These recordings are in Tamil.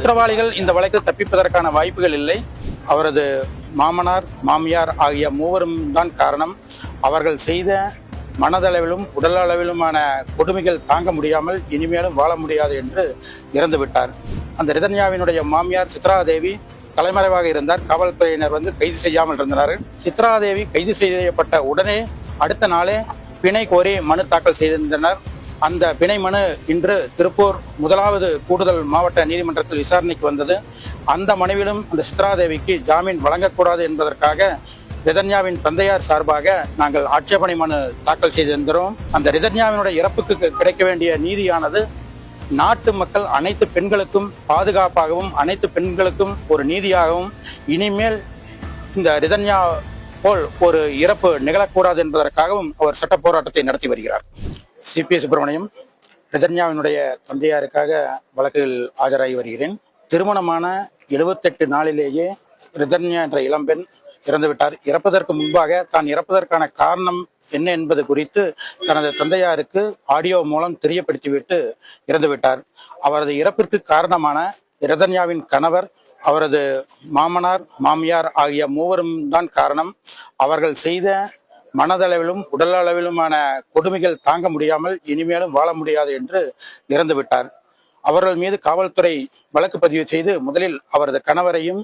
குற்றவாளிகள் இந்த வழக்கில் தப்பிப்பதற்கான வாய்ப்புகள் இல்லை. அவரது மாமனார், மாமியார் ஆகிய மூவரும் தான் காரணம். அவர்கள் செய்த மனதளவிலும் உடல் அளவிலுமான கொடுமைகள் தாங்க முடியாமல் இனிமேலும் வாழ முடியாது என்று இறந்துவிட்டார். அந்த ரிதன்யாவினுடைய மாமியார் சித்ராதேவி தலைமறைவாக இருந்தார். காவல்துறையினர் கைது செய்யாமல் இருந்தனர். சித்ராதேவி கைது செய்யப்பட்ட உடனே அடுத்த நாளே பிணை கோரி மனு தாக்கல் செய்திருந்தனர். அந்த பிணை மனு இன்று திருப்பூர் முதலாவது கூடுதல் மாவட்ட நீதிமன்றத்தில் விசாரணைக்கு வந்தது. அந்த மனுவிலும் அந்த சித்ராதேவிக்கு ஜாமீன் வழங்கக்கூடாது என்பதற்காக ரிதன்யாவின் தந்தையார் சார்பாக நாங்கள் ஆட்சேபனை மனு தாக்கல் செய்திருந்தோம். அந்த ரிதன்யாவினுடைய இறப்புக்கு கிடைக்க வேண்டிய நீதியானது நாட்டு மக்கள் அனைத்து பெண்களுக்கும் பாதுகாப்பாகவும் அனைத்து பெண்களுக்கும் ஒரு நீதியாகவும் இனிமேல் இந்த ரிதன்யா போல் ஒரு இறப்பு நிகழக்கூடாது என்பதற்காகவும் அவர் சட்ட போராட்டத்தை நடத்தி வருகிறார். சிபி சுப்பிரமணியம், ரிதன்யாவினுடைய தந்தையாருக்காக வழக்கில் ஆஜராகி வருகிறேன். திருமணமான 78 நாளிலேயே ரிதன்யா என்ற இளம்பெண் இறந்துவிட்டார். இறப்பதற்கு முன்பாக தான் இறப்பதற்கான காரணம் என்ன என்பது குறித்து தனது தந்தையாருக்கு ஆடியோ மூலம் தெரியப்படுத்திவிட்டு இறந்துவிட்டார். அவரது இறப்பிற்கு காரணமான ரிதன்யாவின் கணவர், அவரது மாமனார், மாமியார் ஆகிய மூவரும் தான் காரணம். அவர்கள் செய்த மனதளவிலும் உடல் அளவிலுமான கொடுமைகள் தாங்க முடியாமல் இனிமேலும் வாழ முடியாது என்று இறந்துவிட்டார். அவர்கள் மீது காவல்துறை வழக்கு பதிவு செய்து முதலில் அவரது கணவரையும்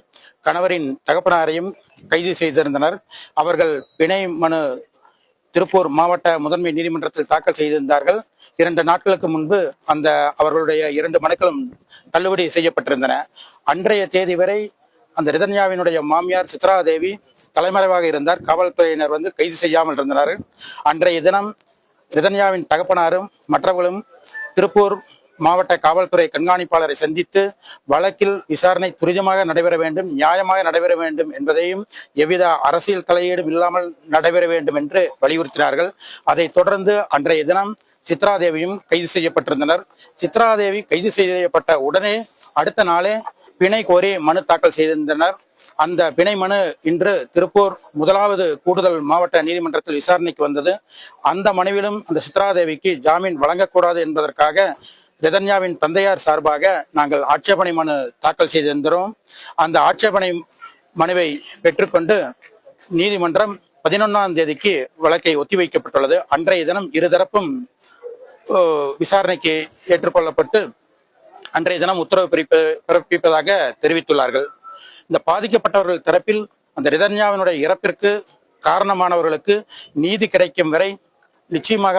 கணவரின் தகப்பனாரையும் கைது செய்திருந்தனர். அவர்கள் பிணை மனு திருப்பூர் மாவட்ட முதன்மை நீதிமன்றத்தில் தாக்கல் செய்திருந்தார்கள். 2 நாட்களுக்கு முன்பு அவர்களுடைய 2 மனுக்களும் தள்ளுபடி செய்யப்பட்டிருந்தன. அன்றைய தேதி வரை அந்த ரிதன்யாவினுடைய மாமியார் சித்ராதேவி தலைமறைவாக இருந்தார். காவல்துறையினர் கைது செய்யாமல் இருந்தனர். அன்றைய தினம் ரிதன்யாவின் தகப்பனாரும் மற்றவர்களும் திருப்பூர் மாவட்ட காவல்துறை கண்காணிப்பாளரை சந்தித்து வழக்கில் விசாரணை துரிதமாக நடைபெற வேண்டும், நியாயமாக நடைபெற வேண்டும் என்பதையும் எவ்வித அரசியல் தலையீடும் இல்லாமல் நடைபெற வேண்டும் என்று வலியுறுத்தினார்கள். அதைத் தொடர்ந்து அன்றைய தினம் சித்ராதேவியும் கைது செய்யப்பட்டிருந்தனர். சித்ராதேவி கைது செய்யப்பட்ட உடனே அடுத்த நாளே பிணை கோரி மனு தாக்கல் செய்திருந்தனர். அந்த பிணை மனு இன்று திருப்பூர் முதலாவது கூடுதல் மாவட்ட நீதிமன்றத்தில் விசாரணைக்கு வந்தது. அந்த மனுவிலும் அந்த சித்ராதேவிக்கு ஜாமீன் வழங்கக்கூடாது என்பதற்காக ரிதன்யாவின் தந்தையார் சார்பாக நாங்கள் ஆட்சேபனை மனு தாக்கல் செய்திருந்தோம். அந்த ஆட்சேபனை மனுவை பெற்றுக்கொண்டு நீதிமன்றம் 11ஆம் தேதிக்கு வழக்கை ஒத்திவைக்கப்பட்டுள்ளது. அன்றைய தினம் இருதரப்பும் விசாரணைக்கு ஏற்றுக்கொள்ளப்பட்டு அன்றைய தினம் உத்தரவு பிறப்பிப்பதாக தெரிவித்துள்ளார்கள். இந்த பாதிக்கப்பட்டவர்கள் தரப்பில் அந்த ரிதன்யாவினுடைய இறப்பிற்கு காரணமானவர்களுக்கு நீதி கிடைக்கும் வரை நிச்சயமாக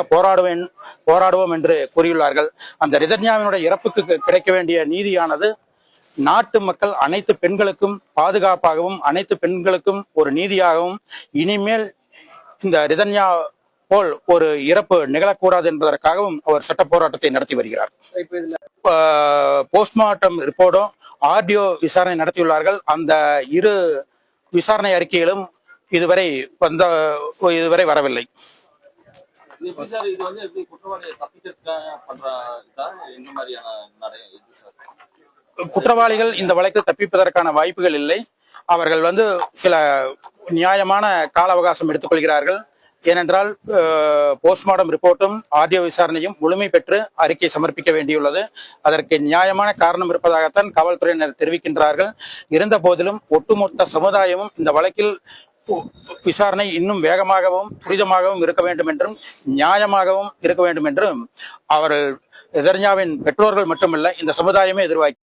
போராடுவோம் என்று கூறியுள்ளார்கள். அந்த ரிதன்யாவினுடைய இறப்புக்கு கிடைக்க வேண்டிய நீதியானது நாட்டு மக்கள் அனைத்து பெண்களுக்கும் பாதுகாப்பாகவும் அனைத்து பெண்களுக்கும் ஒரு நீதியாகவும் இனிமேல் இந்த ரிதன்யா போல் ஒரு இறப்பு நிகழக்கூடாது என்பதற்காகவும் அவர் சட்ட போராட்டத்தை நடத்தி வருகிறார். போஸ்ட்மார்ட்டம் ரிப்போர்ட்டும் ஆடியோ விசாரணை நடத்தியுள்ளார்கள். அந்த 2 விசாரணை அறிக்கைகளும் இதுவரை வரவில்லை. குற்றவாளிகள் இந்த வழக்கில் தப்பிப்பதற்கான வாய்ப்புகள் இல்லை. அவர்கள் சில நியாயமான கால அவகாசம் எடுத்துக்கொள்கிறார்கள். ஏனென்றால் போஸ்ட்மார்ட்டம் ரிப்போர்ட்டும் ஆடியோ விசாரணையும் முழுமை பெற்று அறிக்கை சமர்ப்பிக்க வேண்டியுள்ளது. அதற்கு நியாயமான காரணம் இருப்பதாகத்தான் காவல்துறையினர் தெரிவிக்கின்றார்கள். இருந்த போதிலும் ஒட்டுமொத்த சமுதாயமும் இந்த வழக்கில் விசாரணை இன்னும் வேகமாகவும் துரிதமாகவும் இருக்க வேண்டும் என்றும் நியாயமாகவும் இருக்க வேண்டும் என்றும் அவர்கள் ரிதன்யாவின் பெற்றோர்கள் மட்டுமல்ல இந்த சமுதாயமே எதிர்பார்க்கிறார்கள்.